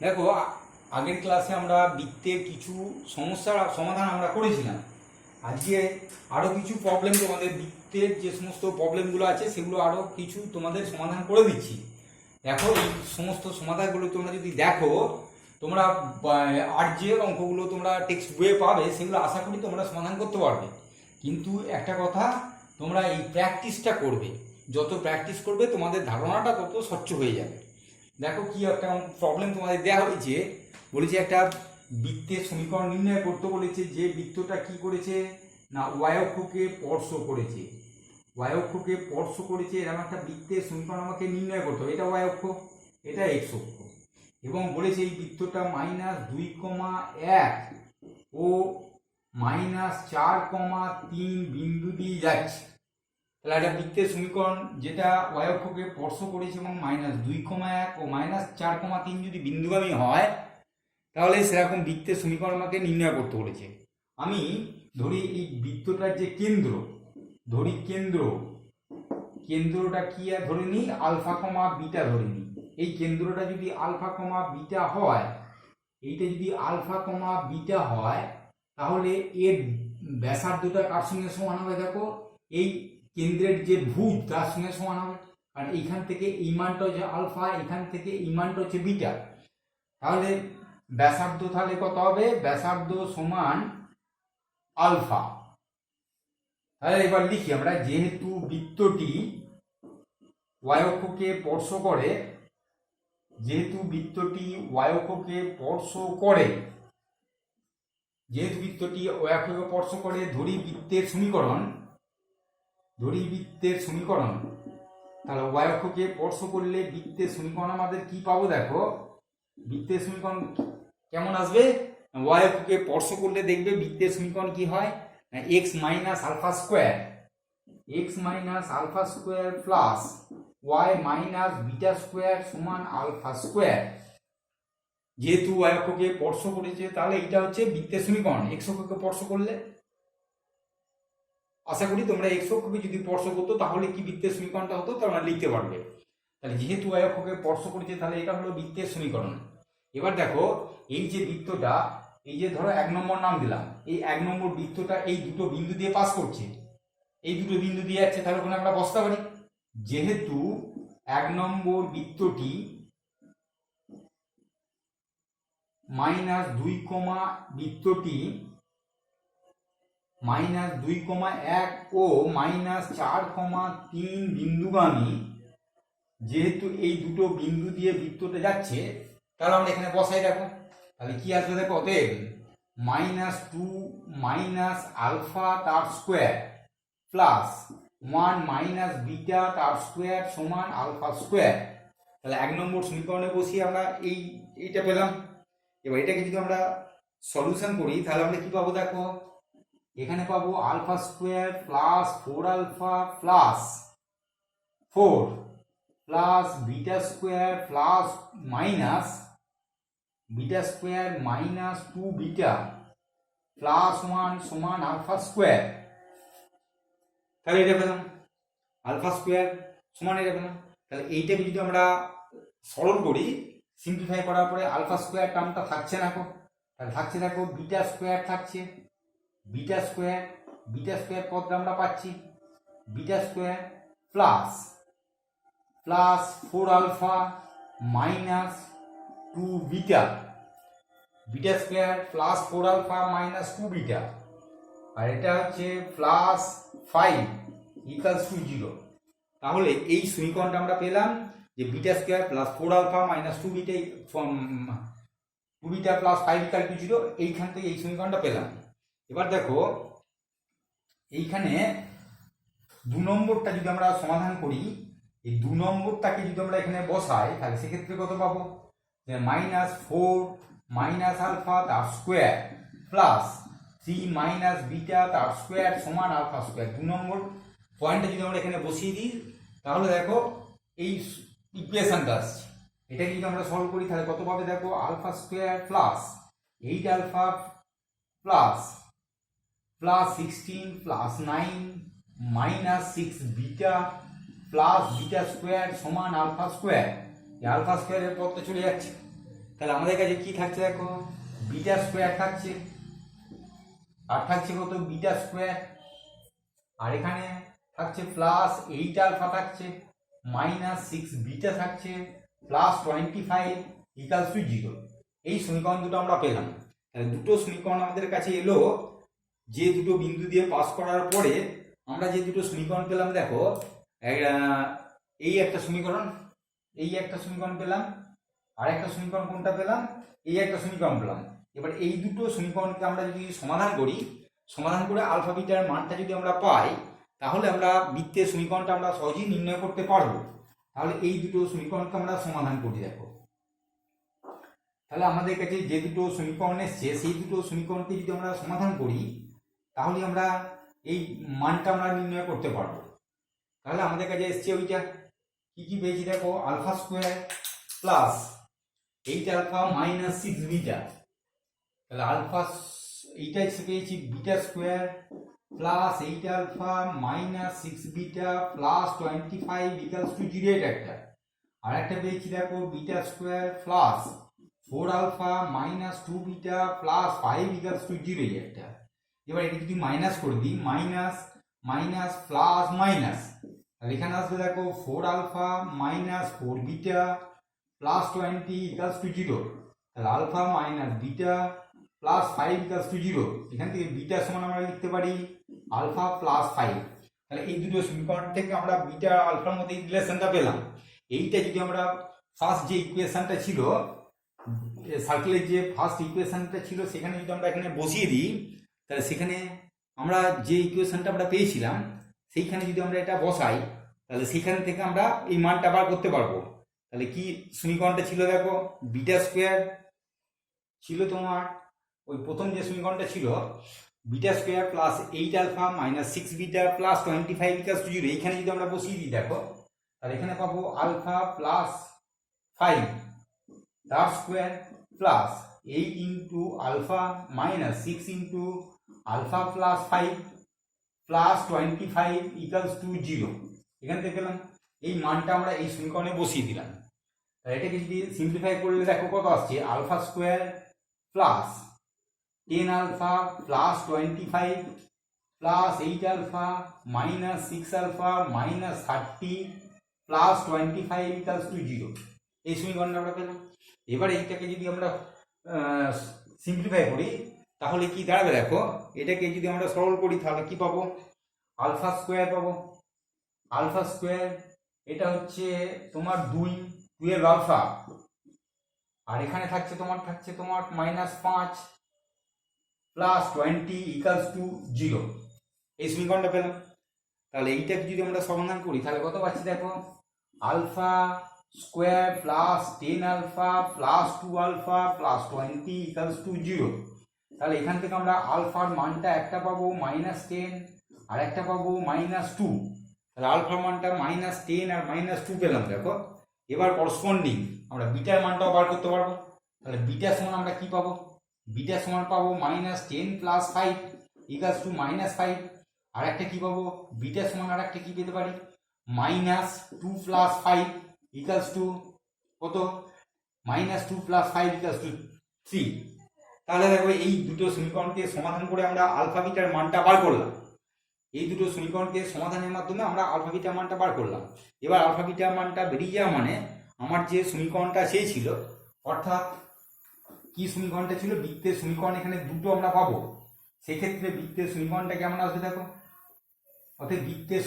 দেখো, আগের ক্লাসে আমরা বৃত্তের কিছু সমস্যার সমাধান আমরা করেছিলাম। আজকে আরও কিছু প্রবলেম, তোমাদের বৃত্তের যে সমস্ত প্রবলেমগুলো আছে সেগুলো আরও কিছু তোমাদের সমাধান করে দিচ্ছি। দেখো, এই সমস্ত সমাধানগুলো তোমরা যদি দেখো, তোমরা আর যে অঙ্কগুলো তোমরা টেক্সট বইয়ে পাবে সেগুলো আশা করি তোমরা সমাধান করতে পারবে। কিন্তু একটা কথা, তোমরা এই প্র্যাকটিসটা করবে। যত প্র্যাকটিস করবে তোমাদের ধারণাটা তত স্বচ্ছ হয়ে যাবে। দেখো, কি একটা প্রবলেম তোমাদের দেওয়া হয়েছে। বলেছে একটা বৃত্তের সমীকরণ নির্ণয় করতে বলেছে, যে বৃত্তটা কি করেছে না ওয়াই অক্ষকে স্পর্শ করেছে। ওয়াই অক্ষকে স্পর্শ করেছে, এরকম একটা বৃত্তের সমীকরণ আমাকে নির্ণয় করতে হবে। এটা ওয়াই অক্ষ, এটা এক্স অক্ষ, এবং বলেছে এই বৃত্তটা -2,1 ও -4,3 বিন্দু দিয়ে যাচ্ছে। তাহলে একটা বৃত্তের সমীকরণ যেটা ওয়াই অক্ষকে স্পর্শ করেছে এবং -2,1 ও -4,3 যদি বিন্দুগামী হয়, তাহলে সেরকম বৃত্তের সমীকরণ আমাকে নির্ণয় করতে বলেছে। আমি ধরি এই বৃত্তটার যে কেন্দ্র, ধরি কেন্দ্রটা কি ধরে নিই, আলফা কমা বিটা ধরে নিই। এই কেন্দ্রটা যদি আলফা কমা বিটা হয়, এইটা যদি আলফা কমা বিটা হয়, তাহলে এর ব্যাসার্ধটা কার সঙ্গে সমান হবে? দেখো, এই কেন্দ্রের যে ভুজ তার সঙ্গে সমান হবে, কারণ এইখান থেকে এই মানটা হচ্ছে আলফা, এখান থেকে এই মানটা হচ্ছে বিটা। তাহলে ব্যাসার্ধ তাহলে কত হবে? ব্যাসার্ধ সমান আলফা। তাহলে এবার লিখি আমরা, যেহেতু বৃত্তটি ওয়াই অক্ষকে স্পর্শ করে, যেহেতু বৃত্তটি ওয়াই অক্ষকে স্পর্শ করে, যেহেতু বৃত্তটি ওয়াই অক্ষকে স্পর্শ করে, ধরি বৃত্তের সমীকরণ, তাহলে ওয়াই অক্ষকে স্পর্শ করলে বৃত্তের সমীকরণ আমাদের কি পাবো? দেখো, বৃত্তের সমীকরণ কেমন আসবে? ওয়াই অক্ষকে স্পর্শ করলে দেখবে বৃত্তের সমীকরণ কি হয়, x minus alpha square plus y minus beta square সমান আলফা স্কোয়ার। যেহেতু ওয়াই অক্ষকে স্পর্শ করেছে, তাহলে এটা হচ্ছে বৃত্তের সমীকরণ। এক্স অক্ষকে স্পর্শ করলে, আশা করি তোমরা এক্স অক্ষকে যদি স্পর্শ করতো তাহলে কি বৃত্তের সমীকরণটা হতো তোমরা লিখতে পারবে। তাহলে যেহেতু ওয়াই অক্ষকে স্পর্শ করেছে, তাহলে এটা হলো বৃত্তের সমীকরণ। এবার দেখো, এই যে বৃত্তটা, এই যে ধরো 1 নম্বর নাম দিলাম, এই 1 নম্বর বৃত্তটা এই দুটো বিন্দু দিয়ে পাস করছে, এই দুটো বিন্দু দিয়ে যাচ্ছে, তাহলে ওখানে আমরা বসতে পারি। যেহেতু 1 নম্বর বৃত্তটি -2,1 ও -4,3 বিন্দুগামী, যেহেতু এই দুটো বিন্দু দিয়ে বৃত্তটা যাচ্ছে, তাহলে আমরা এখানে বসাই। দেখো, তাহলে কি আসবে? দেখো, অতএব -2 মাইনাস আলফা তার স্কোয়ার প্লাস 1 মাইনাস বিটা তার স্কোয়ার সমান আলফা স্কোয়ার। তাহলে 1 নম্বর সমীকরণে বসিয়ে আমরা এইটা পেলাম। এবার এটাকে যদি আমরা সলিউশন করি, তাহলে আমরা কি পাবো? দেখো, এখানে পাবো alpha square plus 4 alpha plus 4 plus beta square plus minus beta square minus 2 beta plus 1 সমান আলফা স্কোয়ার। তাহলে এটা পেলাম, আলফা স্কোয়ার সমান এটা পেলাম। তাহলে এইটাকে যদি আমরা সরল করি, সিম্পলিফাই করার পরে আলফা স্কোয়ার টার্মটা থাকছে না, তাহলে থাকছে, দেখো, বিটা স্কোয়ার থাকছে, বিটা স্কোয়ার পদটা আমরা পাচ্ছি, beta square plus 4 alpha minus 2 beta, beta square plus 4 alpha minus 2 beta, আর এটা হচ্ছে +5 ইকুয়ালস টু 0। তাহলে এই সমীকরণটা আমরা পেলাম, যে beta square plus 4 alpha minus 2 beta plus 5 equal to 0। এইখান থেকে এই সমীকরণটা পেলাম। এবার দেখো, এইখানে 2 নম্বরটা যদি আমরা সমাধান করি, এই 2 নম্বরটাকে যদি আমরা এখানে বসাই, তাহলে সেক্ষেত্রে কত পাবো? -4 মাইনাস আলফা তার স্কোয়ার প্লাস 3 মাইনাস বিটা তার স্কোয়ার সমান আলফা স্কোয়ার। 2 নম্বর পয়েন্টটা যদি আমরা এখানে বসিয়ে দিই, তাহলে দেখো এই ইকুয়েশনটা আসছে। এটাকে যদি আমরা সলভ করি, তাহলে কত পাবে? দেখো, alpha square plus 8 alpha plus 16 plus 9 minus 6 beta plus beta square সমান আলফা স্কোয়ার। আলফা স্কোয়ারের পদটা চলে যাচ্ছে, তাহলে আমাদের কাছে কি থাকছে দেখো, বিটা স্কোয়ার থাকছে, আর থাকছে কত বিটা স্কোয়ার, আর এখানে থাকছে প্লাস 8 আলফা থাকছে, মাইনাস 6 বিটা থাকছে, প্লাস 25 ইকালস টু 0। এই সমীকরণ দুটো আমরা পেলাম। তাহলে দুটো সমীকরণ আমাদের কাছে এলো, যে দুটো বিন্দু দিয়ে পাস করার পরে আমরা যে দুটো সমীকরণ পেলাম দেখো, এই একটা সমীকরণ, এই একটা সমীকরণ পেলাম, আর একটা সমীকরণ কোনটা পেলাম, এই একটা সমীকরণ পেলাম। এবার এই দুটো সমীকরণকে আমরা যদি সমাধান করি, সমাধান করে আলফা বিটার মানটা যদি আমরা পাই, তাহলে আমরা বৃত্তের সমীকরণটা আমরা সহজেই নির্ণয় করতে পারবো। তাহলে এই দুটো সমীকরণকে আমরা সমাধান করি দেখো। তাহলে আমাদের কাছে যে দুটো সমীকরণ এসছে, সেই দুটো সমীকরণকে যদি আমরা সমাধান করি, তাহলে আমরা এই মানটা আমরা নির্ণয় করতে পারবো। তাহলে আমাদের কাছে এসছে ওইটা কি কি পেয়েছি দেখো, alpha square plus 8 alpha minus 6 beta. তাহলে আলফা এইটা পেয়েছি beta square plus 8 alpha minus 6 beta plus 25 equals to 0 এটা একটা। আর একটা পেয়েছি দেখো beta square plus 4 alpha minus 2 beta plus 5 equals to 0 এই একটা। এবার এটা যদি মাইনাস করে দিই, মাইনাস মাইনাস প্লাস মাইনাস, তাহলে এখানে আসবে দেখো 4 alpha minus 4 beta plus 20 equals to 0। তাহলে alpha minus beta plus 5 equals to 0। এখান থেকে বিটা সমান আমরা লিখতে পারি আলফা প্লাস 5। তাহলে এই দুটো সমীকরণ থেকে আমরা বিটা আর আলফার মধ্যে রিলেশনটা পেলাম। এইটা যদি আমরা ফার্স্ট যে ইকুয়েশনটা ছিল, সার্কেলের যে ফার্স্ট ইকুয়েশনটা ছিল, সেখানে যদি আমরা এখানে বসিয়ে দিই, তাহলে সেখানে আমরা যে ইকুয়েশনটা আমরা পেয়েছিলাম, সেইখানে যদি আমরা এটা বসাই, তাহলে সেইখান থেকে আমরা এই মানটা বার করতে পারবো। তাহলে কি সমীকরণটা ছিল দেখো, বিটা স্কোয়ার ছিল তোমার, ওই প্রথম যে সমীকরণটা ছিল beta square plus 8 alpha minus 6 beta plus 25 equals to 0। এইখানে যদি আমরা বসিয়ে দিই দেখো, তাহলে এখানে পাবো আলফা প্লাস 5 তার square plus 8 into alpha minus 6 into alpha plus 5 plus 25 equals to 0। এখান থেকে পেলাম এই মানটা আমরা এই সমীকরণে বসিয়ে দিলাম। তাহলে এটাকে যদি সিম্পলিফাই করলে দেখো কত আসছে, alpha square plus 10 alpha plus 25 plus 8 alpha minus 6 alpha minus 30 plus 25 equals to 0। এই সমীকরণটা আমরা পেলাম। এবার এইটাকে যদি আমরা সিম্পলিফাই করি, তাহলে কি দাঁড়াবে দেখো, এটাকে যদি আমরা সরল করি তাহলে কি পাবো, আলফা স্কোয়ার পাবো। আলফা স্কোয়ার এটা হচ্ছে তোমার 2 আলফা, আর এখানে থাকছে তোমার মাইনাস 5 প্লাস 20 ইকুয়ালস টু 0। এই সমীকরণটা পেলাম। তাহলে এইটাকে যদি আমরা সমাধান করি, তাহলে কত পাচ্ছি দেখো, alpha square plus 10 alpha plus 2 alpha plus 20 equals to 0। তাহলে এখান থেকে আমরা আলফার মানটা একটা পাবো -10 আর একটা পাবো -2। তাহলে আলফার মানটা -10 আর -2 পেলাম দেখো। এবার করসপন্ডিং আমরা বিটার মানটাও বার করতে পারবো। তাহলে বিটা সমান আমরা কি পাবো, বিটা সমান পাবো -10 প্লাস 5 ইকুয়ালস টু -5। আর একটা কি পাবো, বিটা সমান আর একটা কি পেতে পারি, -2 প্লাস 5 ইকুয়ালস টু কত, -2 প্লাস 5 ইকুয়ালস টু 3। তাহলে দেখো এই দুটো সমীকরণকে সমাধান করে আমরা আলফা বিটার মানটা বার করলাম। এই দুটো সমীকরণকে সমাধানের মাধ্যমে আমরা আলফা বিটার মানটা বার করলাম। এবার আলফা বিটার মানটা বেরিয়ে যাওয়া মানে আমার যে সমীকরণটা সেই ছিল, অর্থাৎ কি সমীকরণটা ছিল, বৃত্তের সমীকরণ এখানে দুটো আমরা পাবো। সেক্ষেত্রে বৃত্তের সমীকরণটা কেমন আসবে দেখো, অতএব বৃত্তের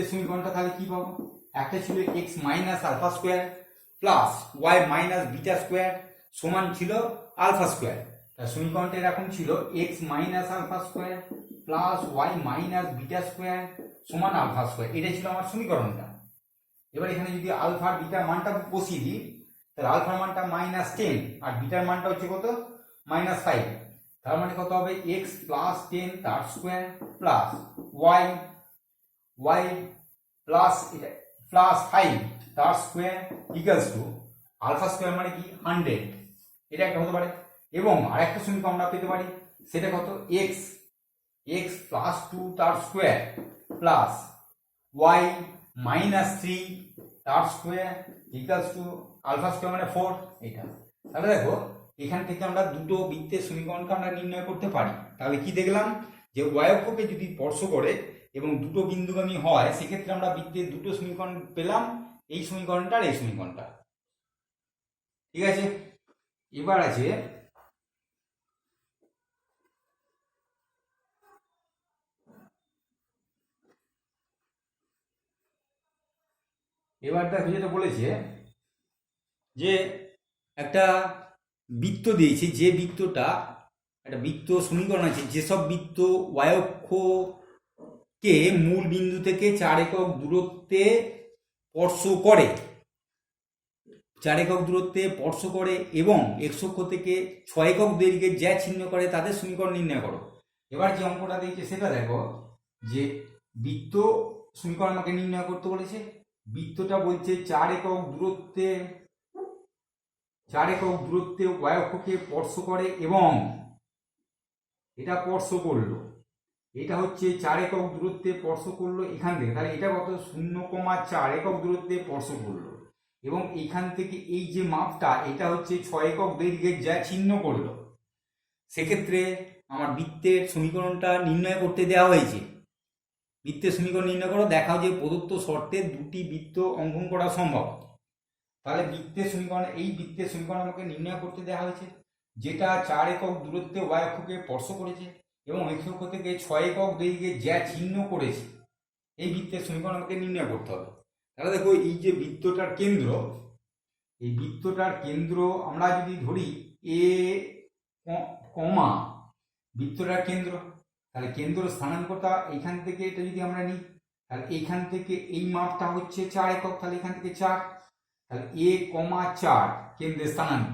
সমীকরণটা তাহলে কি পাবো, একটা ছিল x minus alpha square plus y minus beta square সমান ছিল আলফা স্কোয়ার। তার সমীকরণটা এরকম ছিল x minus alpha square plus y minus beta square সমান আলফা স্কোয়ার। এটা ছিল আমার সমীকরণটা। এবার এখানে যদি আলফা বিটার মানটা বসিয়ে দিই, তাহলে আলফার মানটা -10 আর বিটার মানটা হচ্ছে কত, -5। তার মানে কত হবে, এক্স প্লাস 10 তার স্কোয়ার প্লাস ওয়াই প্লাস 5 তার square equals to alpha square মানে কি 100। এটা একটা হতে পারে। এবং আরেকটা সমীকরণ আমরা পেতে পারি, সেটা কত, এক্স প্লাস 2 তার স্কোয়ার প্লাস ওয়াই -3 তার square equals to alpha square মানে 4 এটা। তাহলে দেখো এখান থেকে আমরা দুটো বৃত্তের সমীকরণকে আমরা নির্ণয় করতে পারি। তাহলে কি দেখলাম যে y অক্ষকে যদি স্পর্শ করে এবং দুটো বিন্দুগামী হয় সেক্ষেত্রে আমরা বৃত্তের দুটো সমীকরণ পেলাম, এই সমীকরণটা আর এই সমীকরণটা। ঠিক আছে, এবার আছে এবার দেখো যেটা বলেছে যে একটা বৃত্ত দিয়েছে, যে বৃত্তটা একটা বৃত্ত সমীকরণ আছে, যেসব বৃত্ত y অক্ষকে মূল বিন্দু থেকে 4 একক দূরত্বে স্পর্শ করে, 4 একক দূরত্বে স্পর্শ করে এবং x অক্ষ থেকে 6 একক দৈর্ঘ্যে যা চিহ্ন করে তাদের সমীকরণ নির্ণয় করো। এবার যে অঙ্কটা দিয়েছে সেটা দেখো যে বৃত্ত সমীকরণ আমাকে নির্ণয় করতে বলেছে। বৃত্তটা বলছে 4 একক দূরত্বে y অক্ষকে স্পর্শ করে এবং এটা স্পর্শ করলো, এটা হচ্ছে 4 একক দূরত্বে স্পর্শ করলো এখান থেকে, তাহলে এটা কত 0,4 একক দূরত্বে স্পর্শ করলো এবং এইখান থেকে এই যে মাপটা এটা হচ্ছে 6 একক দৈর্ঘ্যে যা চিহ্ন করলো। সেক্ষেত্রে আমার বৃত্তের সমীকরণটা নির্ণয় করতে দেওয়া হয়েছে। বৃত্তের সমীকরণ নির্ণয় করো, দেখাও যে প্রদত্ত শর্তে দুটি বৃত্ত অঙ্কন করা সম্ভব। তাহলে বৃত্তের সমীকরণ, এই বৃত্তের সমীকরণ আমাকে নির্ণয় করতে দেওয়া হয়েছে যেটা 4 একক দূরত্বে y অক্ষকে স্পর্শ করেছে এবং x অক্ষ থেকে 6 একক দৈর্ঘ্যে যা চিহ্ন করেছে, এই বৃত্তের সমীকরণ আমাকে নির্ণয় করতে হবে। তাহলে দেখো এই যে বৃত্তটার কেন্দ্র, এই বৃত্তটার কেন্দ্র আমরা যদি ধরি এ কমা বৃত্তটার কেন্দ্র, তাহলে কেন্দ্র স্থানাঙ্কটা এইখান থেকে এটা যদি আমরা নিই তাহলে এইখান থেকে এই মাপটা হচ্ছে 4 একক, তাহলে এখান থেকে 4, তাহলে a,4 কেন্দ্রের স্থানাঙ্ক।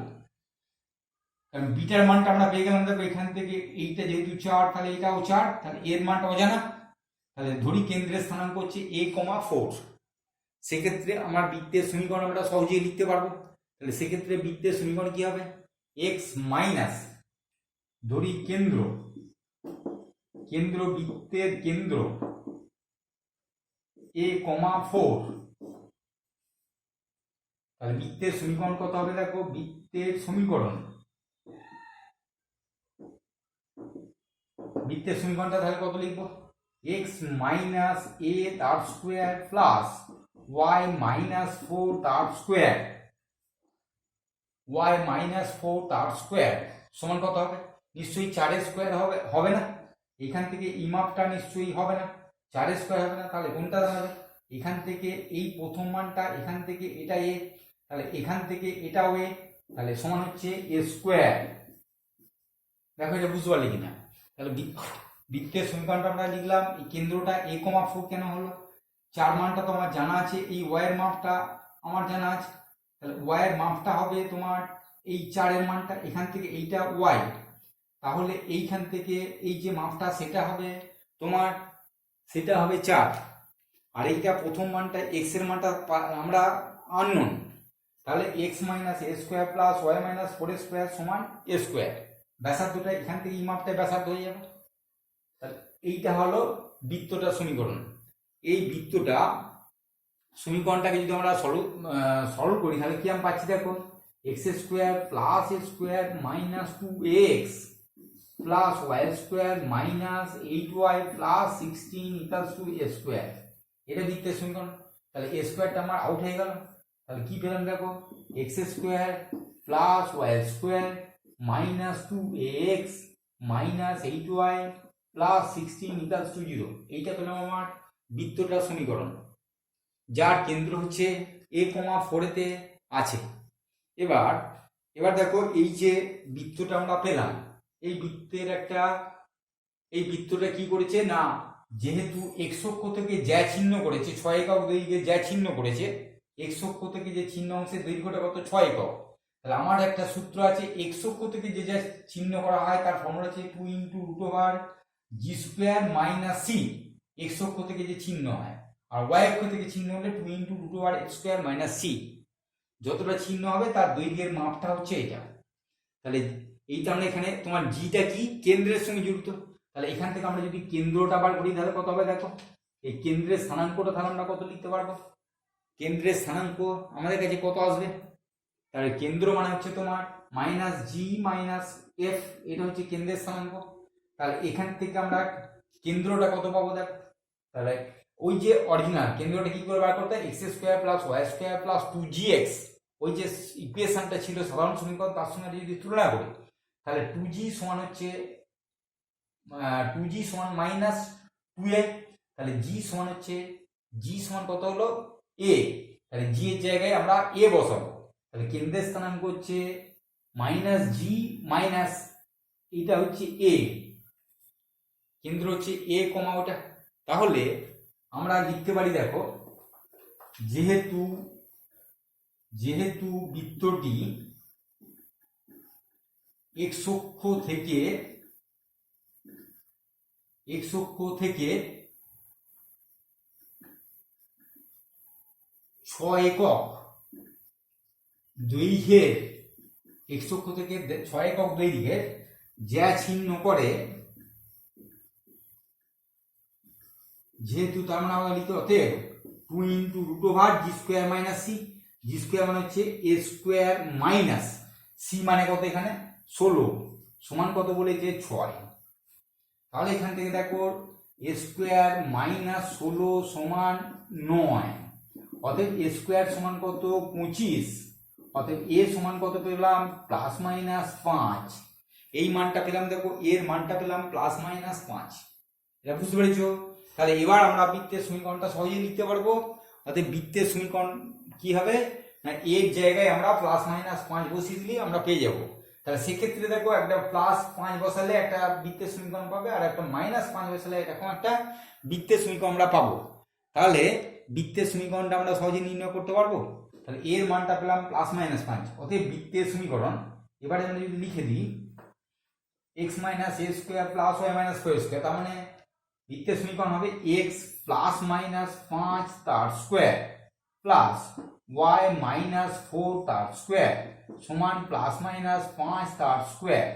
কারণ বিটার মানটা আমরা পেয়ে গেলাম, দেখো এখান থেকে এইটা যেহেতু 4 তাহলে এটাও 4, তাহলে এর মানটা অজানা, তাহলে ধরি কেন্দ্রের স্থানাঙ্ক হচ্ছে a,4। সেক্ষেত্রে আমার বৃত্তের সমীকরণ আমরা সহজেই লিখতে পারবো। তাহলে সেক্ষেত্রে বৃত্তের সমীকরণ কি হবে, x মাইনাস ধরি কেন্দ্র বৃত্তের কেন্দ্র a,4, তাহলে বৃত্তের সমীকরণ কত হবে দেখো, বৃত্তের সমীকরণটা তাহলে কত লিখবো, x মাইনাস a তার স্কোয়ার প্লাস y মাইনাস 4 তার স্কোয়ার, সমান কত হবে, নিশ্চয়ই 4 এর স্কোয়ার হবে না, এখান থেকে এই মাপটা নিশ্চয়ই হবে না, 4 এর স্কোয়ার হবে না, তাহলে কোনটা হবে, এখান থেকে এই প্রথম মানটা, এখান থেকে এটা a, তাহলে এখান থেকে এটাও a, তাহলে সমান হচ্ছে a স্কোয়ার। দেখো এটা বুঝতে পারলি কিনা। তাহলে বৃত্তের সমীকরণটা আমরা লিখলাম, এই কেন্দ্রটা a,4 কেন হলো, 4 মানটা তো আমার জানা আছে, এই y এর মাপটা আমার জানা আছে, তাহলে y এর মাপটা হবে তোমার এই 4 এর মানটা, এখান থেকে এইটা y, তাহলে এইখান থেকে এই যে মাপটা সেটা হবে তোমার 4, আর এইটা প্রথম মানটা x এর মানটা আমরা আননোন, তাহলে x minus a square plus y minus 4 square সমান a স্কোয়ার। ব্যাসার্ধটা এখান থেকে এই মাপটা ব্যাসার্ধ হয়ে যাবে। তাহলে এইটা হলো বৃত্তটার সমীকরণ। এই বৃত্তটা সমীকরণটাকে যদি আমরা সরল করি তাহলে কি আমি পাচ্ছি দেখো, x square plus a square minus 2x plus y square minus 8y plus 16 equals to a square. এটা বৃত্তের সমীকরণ। তাহলে a স্কোয়ারটা আমার আউট হয়ে গেল, তাহলে কি পেলাম দেখো, x square plus y square minus 2ax minus 8y plus 16 equals to 0। এইটা পেলাম আমার বৃত্তটার সমীকরণ, যার কেন্দ্র হচ্ছে a,4 তে আছে। এবার দেখো এই যে বৃত্তটা আমরা পেলাম, এই বৃত্তটা কি করেছে না, যেহেতু x অক্ষ থেকে যা চিহ্ন করেছে 6 একক দৈর্ঘ্যে যা চিহ্ন করেছে, x অক্ষ থেকে যে চিহ্ন অংশের দৈর্ঘ্যটা কত 6 একক, তাহলে আমার একটা সূত্র আছে x অক্ষ থেকে যে যা চিহ্ন করা হয় তার ফর্মুলা আছে 2 × √g² - c। x অক্ষ থেকে যে চিহ্ন হয় আর y অক্ষ থেকে চিহ্ন হলে 2 × √x² - c। যতটা চিহ্ন হবে তার দৈর্ঘ্যের মাপটা হচ্ছে এটা। তাহলে এইটা আমরা এখানে তোমার জিটা কি, কেন্দ্রের সঙ্গে যুক্ত, তাহলে এখান থেকে আমরা যদি কেন্দ্রটা বার করি তাহলে কত হবে দেখো, এই কেন্দ্রের স্থানাঙ্কটা তাহলে আমরা কত লিখতে পারবো? কেন্দ্রের স্থানাঙ্ক আমাদের কাছে কত আসবে? তাহলে কেন্দ্র মানে হচ্ছে তোমার মাইনাস জি মাইনাস এফ, এটা হচ্ছে কেন্দ্রের স্থানাঙ্ক। তাহলে এখান থেকে আমরা কেন্দ্রটা কত পাবো দেখো। তাহলে ওই যে অরিজিনাল কেন্দ্রটা কি করে বার করতে হয়? X square plus y square plus 2gx, ওই যে ইকুয়েশনটা ছিল সাধারণ সমীকরণ, তার সঙ্গে যদি তুলনা করি তাহলে 2g সমান হচ্ছে 2g সমান মাইনাস 2a, তাহলে g সমান হচ্ছে g সমান কত হলো a, তাহলে g এর জায়গায় আমরা a বসাবো। তাহলে কেন্দ্রের স্থানাঙ্ক হচ্ছে মাইনাস জি মাইনাস, এটা হচ্ছে a, কেন্দ্র হচ্ছে a কমা ওটা। তাহলে আমরা লিখতে পারি দেখো, যেহেতু বৃত্তটি x অক্ষ থেকে 6 একক দৈর্ঘ্যের, x অক্ষ থেকে 6 একক দৈর্ঘ্যের যা ছিন্ন করে, যেহেতু তার মানে আমরা লিখতে হতে 2 into root over G square minus C, G square মানে হচ্ছে এ স্কোয়ার মাইনাস সি মানে কত এখানে 16 সমান কত বলেছে 6। তাহলে এখান থেকে দেখো এ স্কোয়ার মাইনাস 16 সমান 9, অতএব এ স্কোয়ার সমান কত 25, অতএব এ সমান কত পেলাম প্লাস মাইনাস 5, এই মানটা পেলাম দেখো, এর মানটা পেলাম প্লাস মাইনাস 5। এটা বুঝতে পেরেছো? তাহলে এবার আমরা বৃত্তের সমীকরণটা সহজেই লিখতে পারবো। অতএব বৃত্তের সমীকরণ কি হবে না, এর জায়গায় আমরা প্লাস মাইনাস 5 বসিয়ে দিলে আমরা পেয়ে যাব। তাহলে সেক্ষেত্রে দেখো একটা প্লাস 5 বসালে একটা বৃত্তের সমীকরণ পাবে, আর একটা মাইনাস 5 বসালে এরকম একটা বৃত্তের সমীকরণ আমরা পাবো। তাহলে বৃত্তের সমীকরণটা আমরা সহজে নির্ণয় করতে পারবো। তাহলে এর মানটা পেলাম প্লাস মাইনাস 5, অতএব বৃত্তের সমীকরণ এবারে আমরা যদি লিখে দিই x minus a square plus y minus 4 square, তার মানে বৃত্তের সমীকরণ হবে এক্স প্লাস মাইনাস 5 তার স্কোয়ার প্লাস ওয়াই মাইনাস 4 তার স্কোয়ার সমান প্লাস মাইনাস 5 তার স্কোয়ার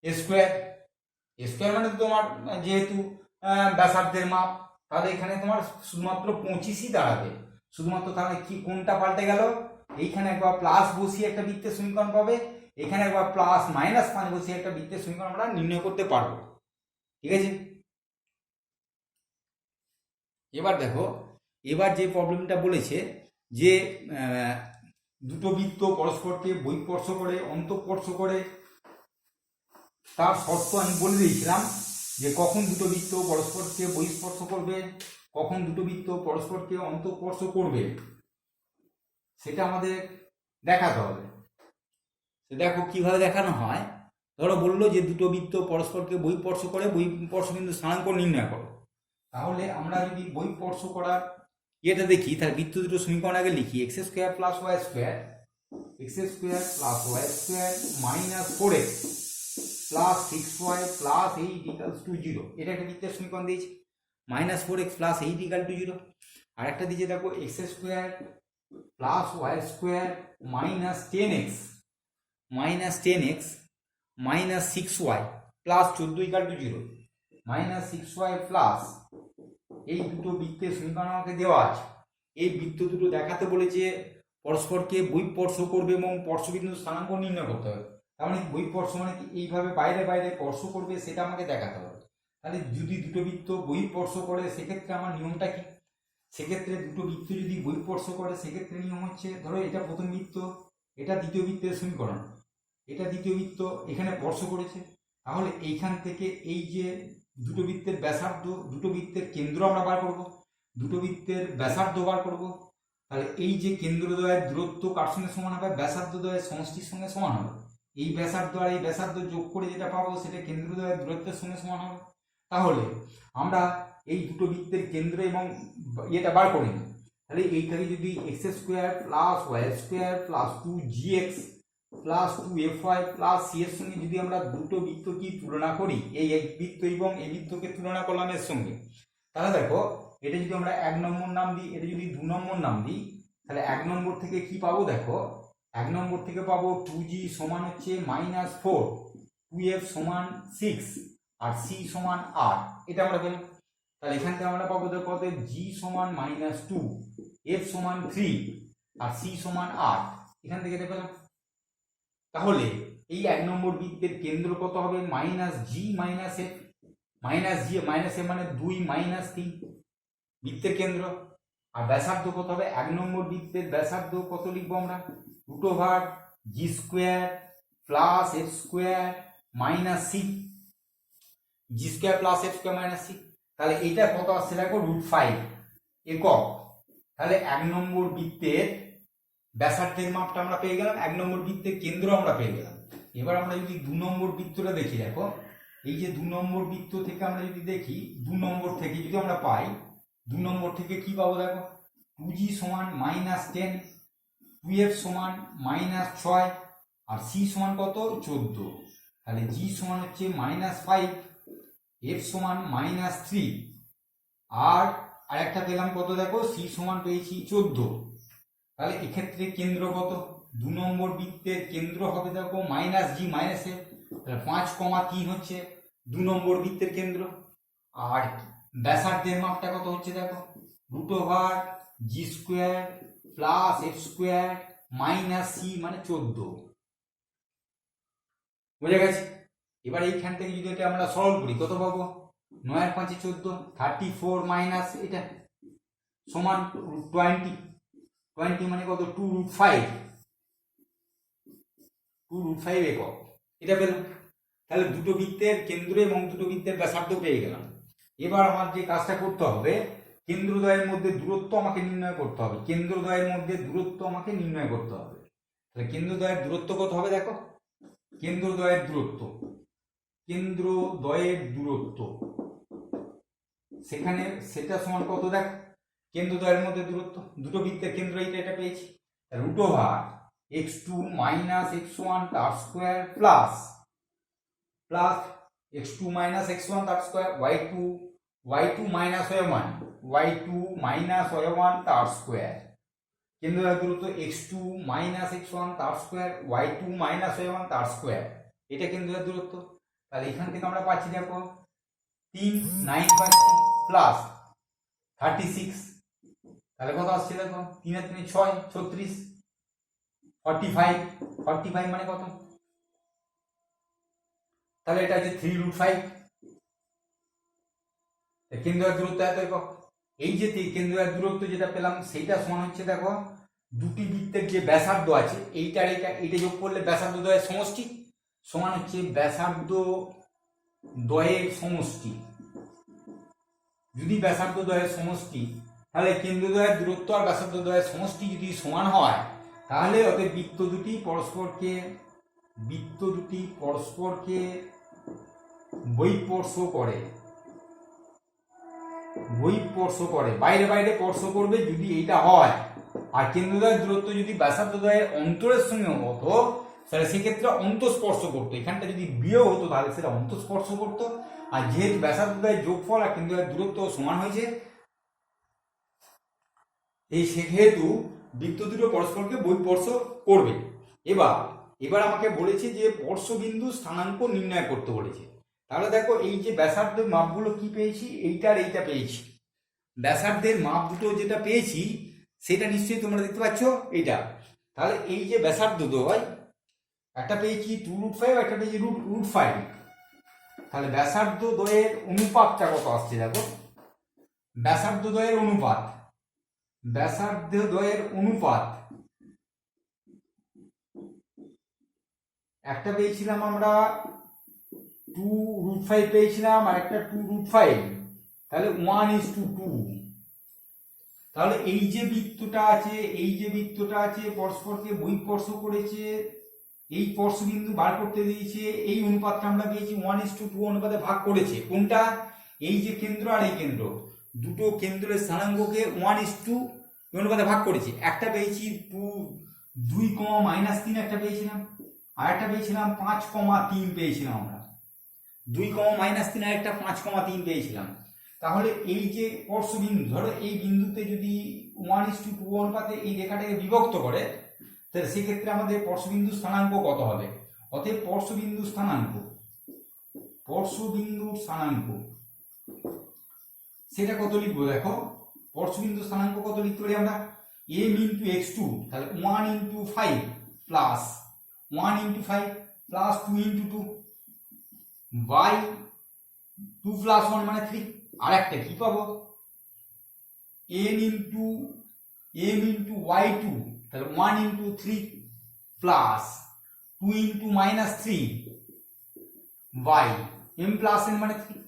স্কোয়ার। স্কোয়ার মানে তোমার যেহেতু ব্যাসার্ধের মাপ, তাহলে এখানে তোমার শুধুমাত্র 25ই দাঁড়াবে। শুধুমাত্র তাহলে কি কোনটা পাল্টে গেল, এইখানে একবার প্লাস বসিয়ে একটা বৃত্তের সমীকরণ পাবে, এখানে একবার প্লাস মাইনাস 5 বসিয়ে একটা বৃত্তের সমীকরণ আমরা নির্ণয় করতে পারবো। ঠিক আছে? এবার দেখো, এবার যে প্রবলেমটা বলেছে যে দুটো বৃত্ত পরস্পরকে বহিঃস্পর্শ করে অন্তঃস্পর্শ করে, তার শর্ত আমি বলে দিয়েছিলাম যে কখন দুটো বৃত্ত পরস্পরকে বহিঃস্পর্শ করবে, কখন দুটো বৃত্ত পরস্পরকে অন্তঃস্পর্শ করবে, সেটা আমাদের দেখাতে হবে। দেখো কিভাবে দেখানো হয়। ধরো বললো যে দুটো বৃত্ত পরস্পরকে বহিঃস্পর্শ করে, বহিঃস্পর্শ বিন্দু স্থানাঙ্ক নির্ণয় করো। তাহলে আমরা যদি বহিঃস্পর্শ করার ইয়েটা দেখি, তাহলে বৃত্ত দুটো সমীকরণ আগে লিখি, x square plus y square, x square plus y square minus 4x plus 6y plus 8 equals to 0, এটা একটা বৃত্তের সমীকরণ দিয়েছে। Minus 4x plus 8 equal to 0, আর একটা দিয়েছে দেখো x square plus y square minus 10x minus 6y plus 14 equal to 0, minus 6y plus, এই দুটো বৃত্তের সমীকরণ আমাকে দেওয়া আছে। এই বৃত্ত দুটো দেখাতে বলেছে পরস্পরকে বহিঃস্পর্শ করবে এবং স্পর্শবিন্দু স্থানাঙ্ক নির্ণয় করতে হবে। তার মানে বহিঃস্পর্শ মানে কি এইভাবে বাইরে বাইরে স্পর্শ করবে সেটা আমাকে দেখাতে হবে। তাহলে যদি দুটো বৃত্ত বহিঃস্পর্শ করে সেক্ষেত্রে আমার নিয়মটা কি, সেক্ষেত্রে দুটো বৃত্ত যদি বহিঃস্পর্শ করে সেক্ষেত্রে নিয়ম হচ্ছে, ধরো এটা প্রথম বৃত্ত, এটা দ্বিতীয় বৃত্তের সমীকরণ, এটা দ্বিতীয় বৃত্ত এখানে স্পর্শ করেছে, তাহলে এইখান থেকে এই যে দুটো বৃত্তের ব্যাসার্ধ, দুটো বৃত্তের কেন্দ্র আমরা বার করব, দুটো বৃত্তের ব্যাসার্ধ বার করব। তাহলে এই যে কেন্দ্রদ্বয়ের দূরত্ব কার সঙ্গে সমান হবে, ব্যাসার্ধদ্বয়ের সমষ্টির সঙ্গে সমান হবে। এই ব্যাসার্ধ আর এই ব্যাসার্ধ যোগ করে যেটা পাবো সেটা কেন্দ্রদ্বয়ের দূরত্বের সঙ্গে সমান হবে। তাহলে আমরা এই দুটো বৃত্তের কেন্দ্র এবং ইয়েটা বার করে নিই। তাহলে এইটাকে যদি x square plus y square plus 2gx plus 2fy plus c এর সঙ্গে যদি আমরা দুটো বৃত্ত কি তুলনা করি, এই এক বৃত্ত এবং এই বৃত্তকে তুলনা করলাম এর সঙ্গে, তাহলে দেখো এটা যদি আমরা 1 নম্বর নাম দিই, এটা যদি 2 নম্বর নাম দিই, তাহলে 1 নম্বর থেকে কি পাবো দেখো, 1 নম্বর থেকে পাবো 2g সমান হচ্ছে -4, 2f সমান 6 আর c সমান 8, এটা আমরা পেলাম। তাহলে এখান থেকে আমরা পাবো দেখো অতএব জি সমান -2, এফ সমান 3 আর সি সমান 8। এখান থেকে এটা পেলাম। তাহলে এই 1 নম্বর বৃত্তের কেন্দ্র কত হবে? -g - f, -g - f মানে 2 - 3 বৃত্তের কেন্দ্র। আর ব্যাসার্ধ কত হবে? 1 নম্বর বৃত্তের ব্যাসার্ধ কত লিখবো আমরা? √g² + f² - c, g² + f² - c। তাহলে এইটা কত আসছে দেখো? √5 একক। তাহলে 1 নম্বর বৃত্তের ব্যাসার্ধের মাপটা আমরা পেয়ে গেলাম, 1 নম্বর বৃত্তের কেন্দ্র আমরা পেয়ে গেলাম। এবার আমরা যদি 2 নম্বর বৃত্তটা দেখি, দেখো এই যে 2 নম্বর বৃত্ত থেকে আমরা যদি দেখি, 2 নম্বর থেকে যদি আমরা পাই, 2 নম্বর থেকে কি পাবো দেখো? 2g সমান -10, 2f সমান -6 আর c সমান কত? 14। তাহলে g সমান হচ্ছে -5, f সমান -3 আর আরেকটা পেলাম কত দেখো? c সমান পেয়েছি 14। তাহলে এক্ষেত্রে কেন্দ্র কত? 2 নম্বর বৃত্তের কেন্দ্র হবে দেখো -g - f, তাহলে 5,3 হচ্ছে 2 নম্বর বৃত্তের কেন্দ্র। আর ব্যাসার্ধের মাপটা কত হচ্ছে দেখো? √g² + f² - c মানে 14। বুঝে গেছে? এবার এইখান থেকে যদি এটা আমরা সরল করি কত পাবো? 9 আর 5 14, 34 মাইনাস এটা সমান 20, 20 মানে কত? 2√5, 2√5 একক। এটা পেলাম। তাহলে দুটো বৃত্তের কেন্দ্র এবং দুটো বৃত্তের ব্যাসার্ধ পেয়ে গেলাম। এবার আমার যে কাজটা করতে হবে, কেন্দ্রদ্বয়ের মধ্যে দূরত্ব আমাকে নির্ণয় করতে হবে। কেন্দ্রদ্বয়ের মধ্যে দূরত্ব আমাকে নির্ণয় করতে হবে। তাহলে কেন্দ্রদ্বয়ের দূরত্ব কত হবে দেখো? কেন্দ্রদ্বয়ের দূরত্ব, কেন্দ্রদ্বয়ের দূরত্ব সেখানে সেটা সমান কত দেখ? কেন্দ্রদ্বয়ের মধ্যে দূরত্ব, দুটো বৃত্তের কেন্দ্র এটা পেয়েছি, √x2 - x1 তার স্কয়ার প্লাস x2 - x1 তার স্কয়ার, y2 - y1 তার স্কয়ার। কেন্দ্রদ্বয়ের দূরত্ব x2 - x1 তার স্কয়ার, y2 - y1 তার স্কয়ার। এটা কেন্দ্রদ্বয়ের দূরত্ব। তাহলে এখান থেকে আমরা পাচ্ছি দেখো 3 9 পাচ্ছি প্লাস 36, তাহলে কত আসছে দেখো? 3 আর 3 6, 36, 45 মানে কত? তাহলে এটা হচ্ছে 3√5। কেন্দ্রদ্বয়ের দূরত্ব এত একক। এই যে কেন্দ্রদ্বয়ের দূরত্ব যেটা পেলাম সেইটা সমান হচ্ছে দেখো দুটি বৃত্তের যে ব্যাসার্ধ আছে এইটার এইটা যোগ করলে ব্যাসার্ধ দ্বয়ের সমষ্টি সমান হচ্ছে ব্যাসার্ধ দ্বয়ের সমষ্টি। যদি ব্যাসার্ধ দ্বয়ের সমষ্টি, তাহলে কেন্দ্রদ্বয়ের দূরত্ব আর ব্যাসার্ধ দ্বয়ের সমষ্টি যদি সমান হয়, তাহলে অতএব বৃত্ত দুটি পরস্পরকে বহিঃস্পর্শ করে, বাইরে বাইরে স্পর্শ করবে যদি এইটা হয়। আর কেন্দ্রদ্বয়ের দূরত্ব যদি ব্যাসার্ধ দ্বয়ের অন্তরের সঙ্গে হতো, তাহলে সেক্ষেত্রে অন্তঃস্পর্শ করতো। এখানটা যদি বিয়োগ হতো তাহলে সেটা অন্তঃস্পর্শ করতো। আর যেহেতু ব্যাসার্ধ দ্বয়ের যোগফল আর কেন্দ্রদ্বয়ের দূরত্ব সমান হয়েছে, এই সেহেতু বৃত্ত দুটো পরস্পরকে বহিঃস্পর্শ করবে। এবার আমাকে বলেছে যে স্পর্শবিন্দু স্থানাঙ্ক নির্ণয় করতে বলেছে। তাহলে দেখো এই যে ব্যাসার্ধের মাপগুলো কি পেয়েছি, এইটার এইটা পেয়েছি। ব্যাসার্ধের মাপ দুটো যেটা পেয়েছি সেটা নিশ্চয়ই তোমরা দেখতে পাচ্ছ এইটা। তাহলে এই যে ব্যাসার্ধ দ্বয়, একটা পেয়েছি 2√5, একটা পেয়েছি √5। তাহলে ব্যাসার্ধ দ্বয়ের অনুপাতটা কত আসছে দেখো? ব্যাসার্ধ দ্বয়ের অনুপাত একটা পেয়েছিলাম আমরা 2√5 পেয়েছিলাম আর একটা 2√5, তাহলে 1:2। তাহলে এই যে বৃত্তটা আছে পরস্পরকে বহিঃস্পর্শ করেছে, এই স্পর্শবিন্দু বার করতে দিয়েছে, এই অনুপাতটা আমরা পেয়েছি 1:2 অনুপাতে ভাগ করেছে। কোনটা? এই যে কেন্দ্র আর এই কেন্দ্র, দুটো কেন্দ্রের স্থানাঙ্ককে 1:2 অনুপাতে ভাগ করেছে। একটা পেয়েছি 2, একটা পেয়েছিলাম, আর একটা পেয়েছিলাম 5,3 পেয়েছিলাম আমরা। 2, আর একটা 5,3 পেয়েছিলাম। তাহলে এই যে স্পর্শবিন্দু, ধরো এই বিন্দুতে যদি 1:2 অনুপাতে এই রেখাটাকে বিভক্ত করে, তাহলে সেক্ষেত্রে আমাদের স্পর্শবিন্দু স্থানাঙ্ক কত হবে? অতএব স্পর্শবিন্দুর স্থানাঙ্ক সেটা কত লিখবো দেখো, স্পর্শবিন্দু স্থানাঙ্ক কত লিখতে পারি আমরা, m ইন্টু x2, তাহলে 1 into 5 plus 1 into 5 plus 2 into 2 by 2 plus 1 মানে 3। আর একটা কি পাবো, m ইন্টু y2, তাহলে 1 into 3 plus 2 into minus 3 by m plus n মানে 3।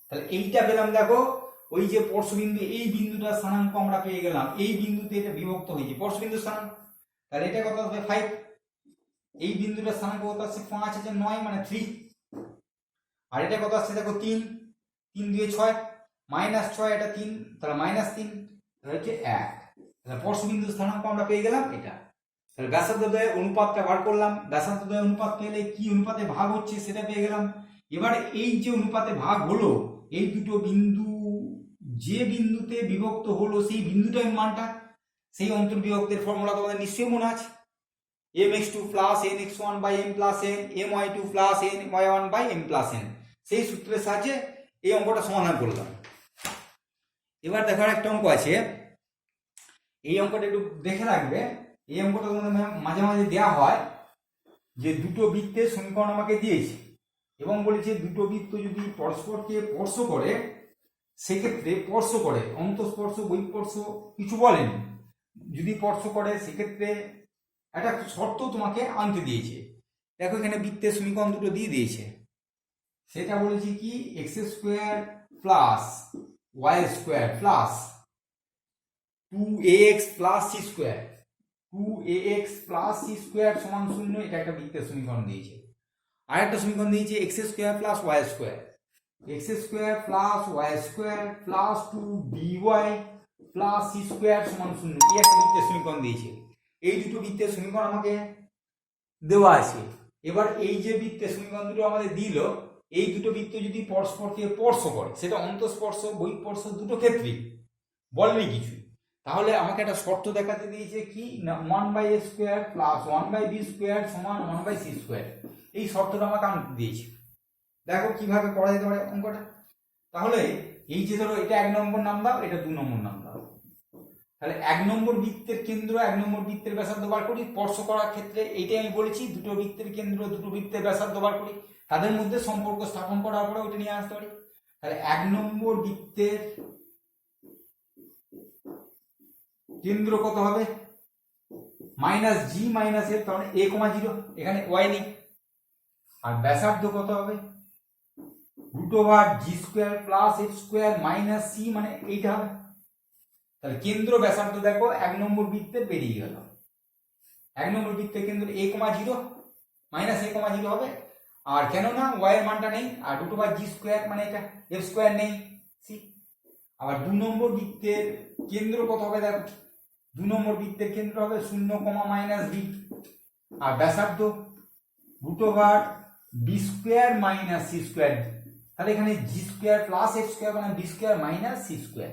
তাহলে এইটা পেলাম দেখো, ওই যে স্পর্শবিন্দু এই বিন্দুটার স্থানাঙ্ক আমরা পেয়ে গেলাম, এই বিন্দুতে এটা বিভক্ত হয়েছে স্পর্শবিন্দুর স্থানাঙ্ক, তাহলে এটা কত হবে 5, এই বিন্দুটার স্থানাঙ্ক কত আসছে 5 আছে 9 মানে 3, আর এটা কত আসছে দেখো 3, 3 2 6 মাইনাস 6 এটা 3, তাহলে মাইনাস 3, তাহলে হচ্ছে 1। তাহলে স্পর্শবিন্দুর স্থানাঙ্ক আমরা পেয়ে গেলাম এটা। তাহলে ব্যাসার্ধদ্বয়ের অনুপাতটা বার করলাম, ব্যাসার্ধদ্বয়ের অনুপাত পেলে কি অনুপাতে ভাগ হচ্ছে সেটা পেয়ে গেলাম। এবারে এই যে অনুপাতে ভাগ হলো, এই দুটো বিন্দু যে বিন্দুতে বিভক্ত হলো সেই বিন্দুটার মানটা, সেই অন্তর্বিভক্তের ফর্মুলা তোমাদের নিশ্চয়ই মনে আছে, mx2 plus nx1 by m plus n, my2 plus my1 by m plus n। সেই সূত্রের সাহায্যে এই অঙ্কটা সমাধান করলাম। এবার দেখার একটা অঙ্ক আছে, এই অঙ্কটা একটু দেখে রাখবে। এই অঙ্কটা তোমাদের মাঝে মাঝে দেওয়া হয় যে দুটো বৃত্তের সমীকরণ আমাকে দিয়েছে এবং বলেছে দুটো বৃত্ত যদি পরস্পরকে স্পর্শ করে, সেক্ষেত্রে স্পর্শ করে অন্তঃস্পর্শ বহিঃস্পর্শ কিছু বলেনি, যদি স্পর্শ করে সেক্ষেত্রে একটা শর্ত তোমাকে আনতে দিয়েছে। দেখো এখানে বৃত্তের সমীকরণ দুটো দিয়ে দিয়েছে, সেটা বলেছে কি x square plus y square plus 2ax plus c square, 2ax plus c square সমান 0, এটা একটা বৃত্তের সমীকরণ দিয়েছে। আর একটা সমীকরণ দিয়েছে x square plus y square, x square plus y square plus 2by plus c square সমান 0, এই একটা বৃত্তের সমীকরণ দিয়েছে। এই দুটো বৃত্তের সমীকরণ আমাকে দেওয়া আছে। এবার এই যে বৃত্তের সমীকরণ দুটো আমাদের দিল, এই দুটো বৃত্ত যদি পরস্পরকে স্পর্শ করে, সেটা অন্তঃস্পর্শ বহিঃস্পর্শ দুটো ক্ষেত্রেই বলেনি কিছু, তাহলে আমাকে একটা শর্ত দেখাতে দিয়েছে কি না 1/a square plus 1/b square সমান 1/c স্কোয়ার, এই শর্তটা আমাকে আনতে দিয়েছে। দেখো কিভাবে করা যেতে পারে অঙ্কটা। তাহলে এই যে ধরো এটা 1 নম্বর নাম দাও, এটা 2 নম্বর নাম দাও, তাহলে 1 নম্বর বৃত্তের কেন্দ্র 1 নম্বর বৃত্তের ব্যাসার্ধ বার করি। স্পর্শ করার ক্ষেত্রে এইটাই আমি বলেছি, দুটো বৃত্তের কেন্দ্র দুটো বৃত্তের ব্যাসার্ধ বার করি, তাদের মধ্যে সম্পর্ক স্থাপন করার পরে ওটা নিয়ে আসতে পারি। তাহলে 1 নম্বর বৃত্তের কেন্দ্র কত হবে মাইনাস জি মাইনাস এফ, তার মানে a, 0, এখানে y নেই। আর ব্যাসার্ধ কত হবে √g square plus f square minus c, মানে এইটা হবে। তাহলে কেন্দ্র ব্যাসার্ধ দেখো 1 নম্বর বৃত্তে বেরিয়ে গেল, 1 নম্বর বৃত্তের কেন্দ্র a, 0 মাইনাস a, 0 হবে। আর কেননা y এর মানটা নেই, আর √g স্কোয়ার মানে এটা f স্কোয়ার নেই c। আবার 2 নম্বর বৃত্তের কেন্দ্র কত হবে দেখো, 2 নম্বর বৃত্তের কেন্দ্র হবে 0, মাইনাস b, আর ব্যাসার্ধ √b square minus c square, তাহলে এখানে g square plus f square মানে b square minus c square.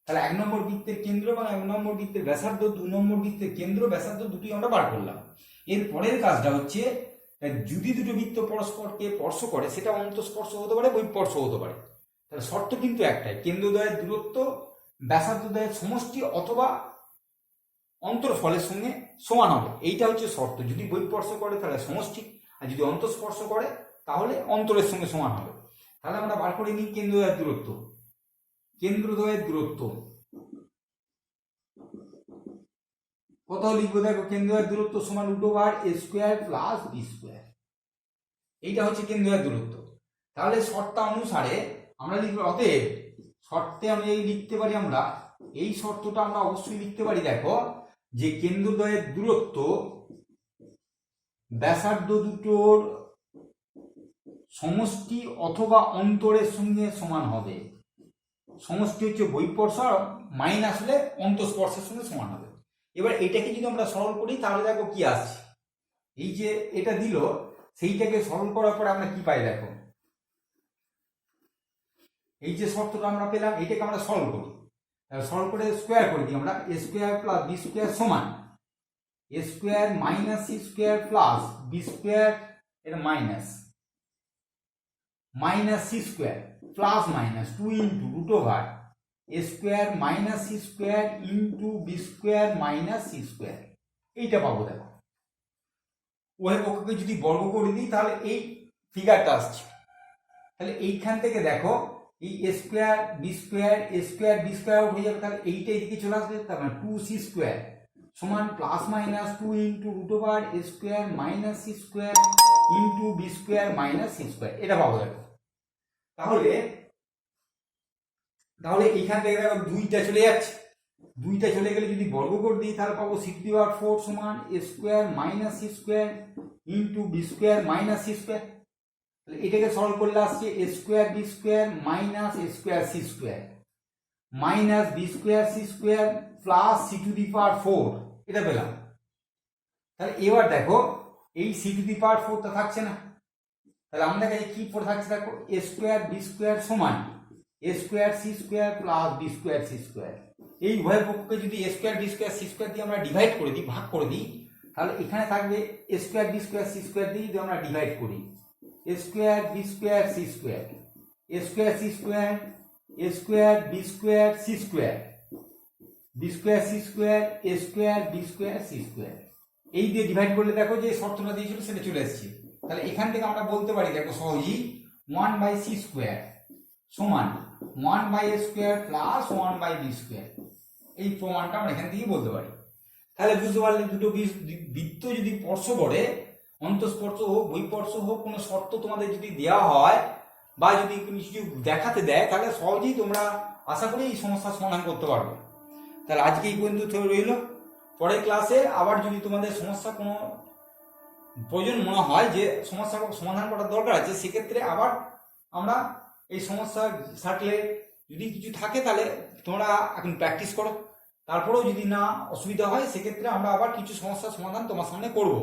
তাহলে 1 নম্বর বৃত্তের কেন্দ্র এবং 1 নম্বর বৃত্তের ব্যাসার্ধ, 2 নম্বর বৃত্তের কেন্দ্র ব্যাসার্ধ দুটোই আমরা বার করলাম। এর পরের কাজটা হচ্ছে যদি দুটো বৃত্ত পরস্পরকে স্পর্শ করে, সেটা অন্তঃস্পর্শ হতে পারে বহিঃস্পর্শ হতে পারে, তাহলে শর্ত কিন্তু একটাই, কেন্দ্রদ্বয়ের দূরত্ব ব্যাসার্ধদ্বয়ের সমষ্টি অথবা অন্তর্ফলের সঙ্গে সমান হবে, এইটা হচ্ছে শর্ত। যদি বহিঃস্পর্শ করে তাহলে সমষ্টি, আর যদি অন্তঃস্পর্শ করে তাহলে অন্তরের সঙ্গে সমান হবে। তাহলে আমরা বার করে নিই কেন্দ্রদ্বয়ের দূরত্ব। কেন্দ্রদ্বয়ের দূরত্ব কত লিখবো দেখো, কেন্দ্রদ্বয়ের দূরত্ব সমান √a square plus b square, এইটা হচ্ছে কেন্দ্রদ্বয়ের দূরত্ব। তাহলে শর্ত অনুসারে আমরা লিখবো, অতএব শর্তে অনুযায়ী লিখতে পারি আমরা, এই শর্তটা আমরা অবশ্যই লিখতে পারি দেখো, যে কেন্দ্রদ্বয়ের দূরত্ব ব্যাসার্ধ দুটোর সমষ্টি অথবা অন্তরের সঙ্গে সমান হবে। সমষ্টি হচ্ছে বহিঃস্পর্শ, মাইনাস হলে অন্তঃস্পর্শের সঙ্গে সমান হবে। এবার এটাকে যদি আমরা সরল করি তাহলে দেখো কি আসছে, এই যে এটা দিল সেইটাকে সরল করার পরে আমরা কি পাই দেখো, এই যে শর্তটা আমরা পেলাম এটাকে আমরা সরল করি, সরল করে স্কোয়ার করে দিই আমরা, a square plus b square সমান a square minus c square plus b square, এটা minus c square plus minus 2 into √a a square minus c square into b square minus c square, এইটা পাবো। দেখো উভয় পক্ষকে যদি বর্গ করে দিই তাহলে এই ফিগারটা আসছে। তাহলে এইখান থেকে দেখো এই এ স্কোয়ার বি স্কোয়ার আউট হয়ে যাবে, তাহলে এইটা এদিকে চলে আসবে। তার মানে 2c স্কোয়ার সমান plus minus 2 into root over a square minus c square into b square minus c square, এটা পাবো। দেখো তাহলে এইখান থেকে দেখো দুইটা চলে যাচ্ছে, দুইটা চলে গেলে যদি বর্গ করে দিই তাহলে পাবো 6/4 সমান a square minus c square into b square minus c square. তাহলে এটাকে সলভ করলে আসছে a square b square minus a square c square minus b square c square plus c⁴ এটা পেলাম। তাহলে এবার দেখো এই c⁴ থাকছে না, তাহলে আমাদের কাছে কি পড়ে থাকছে দেখো এ স্কোয়ার বি স্কোয়ার সমান a square c square plus b square c square. এই উভয় পক্ষকে যদি a square b square c square দিয়ে আমরা ডিভাইড করে দিই, ভাগ করে দিই, তাহলে এখানে থাকবে a square b square c square দিয়ে যদি আমরা ডিভাইড করি a square b square c square a square c square a square b square c square b square c square a square b square c square, এই দিয়ে divide করলে দেখো যে শর্তটা দিয়েছিল সেটা চলে এসেছে। তাহলে এখান থেকে আমরা বলতে পারি দেখো সহজেই 1/c স্কোয়ার সমান 1/a square plus 1/b square, এই প্রমাণটা আমরা এখান থেকেই বলতে পারি। তাহলে বুঝতে পারলে দুটো বৃত্ত যদি স্পর্শ করে, অন্তঃস্পর্শ হোক বহিঃস্পর্শ হোক, কোনো শর্ত তোমাদের যদি দেওয়া হয় বা যদি কিছু দেখাতে দেয় তাহলে সহজেই তোমরা আশা করি এই সমস্যার সমাধান করতে পারবে। তাহলে আজকে এই পর্যন্ত রইল, পরের ক্লাসে আবার যদি তোমাদের সমস্যা কোনো প্রয়োজন মনে হয় যে সমস্যা সমাধান করার দরকার আছে, সেক্ষেত্রে আবার আমরা এই সমস্যা থাকলে যদি কিছু থাকে তাহলে তোমরা এখন প্র্যাকটিস করো, তারপরেও যদি না অসুবিধা হয় সেক্ষেত্রে আমরা আবার কিছু সমস্যার সমাধান তোমার সামনে করব।